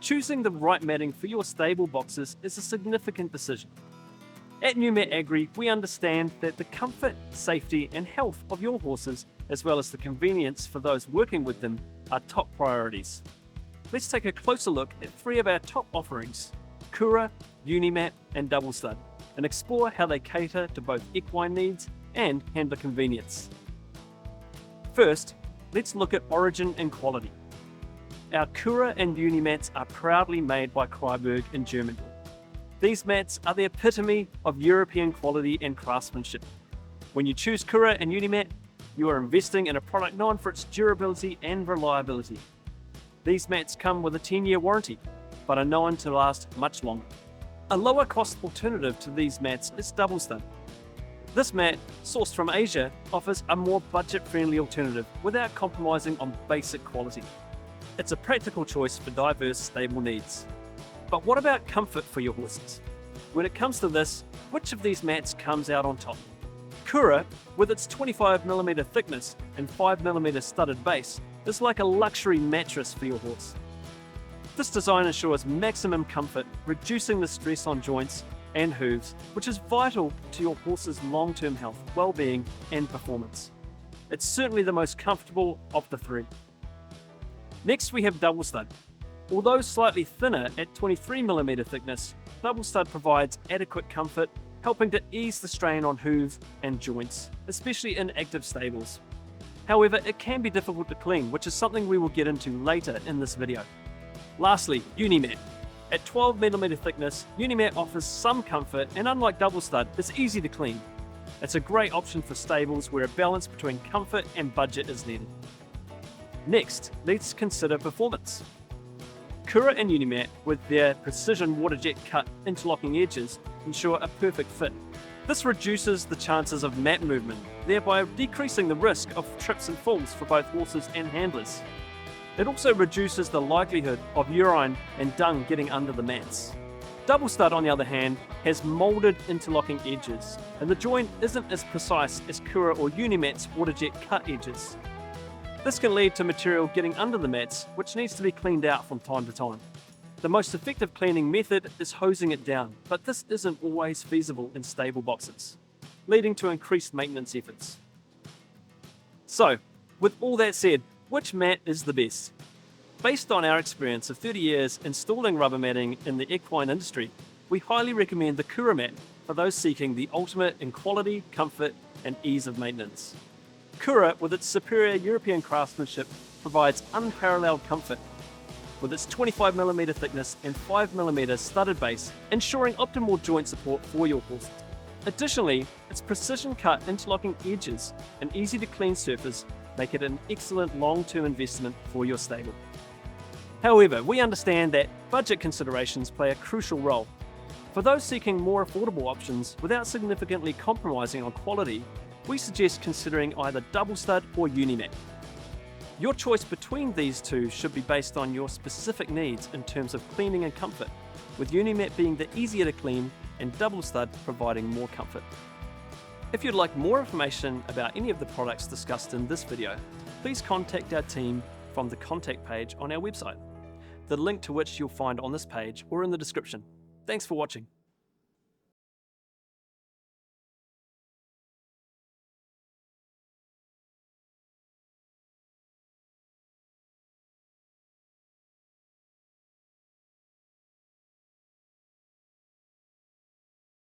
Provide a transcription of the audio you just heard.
Choosing the right matting for your stable boxes is a significant decision. At Numat Agri, we understand that the comfort, safety and health of your horses, as well as the convenience for those working with them, are top priorities. Let's take a closer look at 3 of our top offerings, Kura, Unimat and Double Stud, and explore how they cater to both equine needs and handler convenience. First, let's look at origin and quality. Our Kura and Unimats are proudly made by Kiwi in Germany. These mats are the epitome of European quality and craftsmanship. When you choose Kura and Unimat, you are investing in a product known for its durability and reliability. These mats come with a 10-year warranty, but are known to last much longer. A lower cost alternative to these mats is Double Stud. This mat, sourced from Asia, offers a more budget-friendly alternative without compromising on basic quality. It's a practical choice for diverse stable needs. But what about comfort for your horses? When it comes to this, which of these mats comes out on top? Kura, with its 25mm thickness and 5mm studded base, is like a luxury mattress for your horse. This design ensures maximum comfort, reducing the stress on joints and hooves, which is vital to your horse's long-term health, well-being and performance. It's certainly the most comfortable of the 3. Next we have Double Stud. Although slightly thinner at 23mm thickness, Double Stud provides adequate comfort, helping to ease the strain on hooves and joints, especially in active stables. However, it can be difficult to clean, which is something we will get into later in this video. Lastly, Unimat. At 12mm thickness, Unimat offers some comfort and, unlike Double Stud, is easy to clean. It's a great option for stables where a balance between comfort and budget is needed. Next, let's consider performance. Kura and Unimat, with their precision waterjet cut interlocking edges, ensure a perfect fit. This reduces the chances of mat movement, thereby decreasing the risk of trips and falls for both horses and handlers. It also reduces the likelihood of urine and dung getting under the mats. Double Stud, on the other hand, has moulded interlocking edges, and the joint isn't as precise as Kura or Unimat's waterjet cut edges. This can lead to material getting under the mats, which needs to be cleaned out from time to time. The most effective cleaning method is hosing it down, but this isn't always feasible in stable boxes, leading to increased maintenance efforts. So, with all that said, which mat is the best? Based on our experience of 30 years installing rubber matting in the equine industry, we highly recommend the Kura mat for those seeking the ultimate in quality, comfort, and ease of maintenance. Kura, with its superior European craftsmanship, provides unparalleled comfort, with its 25mm thickness and 5mm studded base, ensuring optimal joint support for your horses. Additionally, its precision-cut interlocking edges and easy-to-clean surface make it an excellent long-term investment for your stable. However, we understand that budget considerations play a crucial role. For those seeking more affordable options without significantly compromising on quality, we suggest considering either Double Stud or Unimat. Your choice between these two should be based on your specific needs in terms of cleaning and comfort, with Unimat being the easier to clean and Double Stud providing more comfort. If you'd like more information about any of the products discussed in this video, please contact our team from the contact page on our website, the link to which you'll find on this page or in the description. Thanks for watching.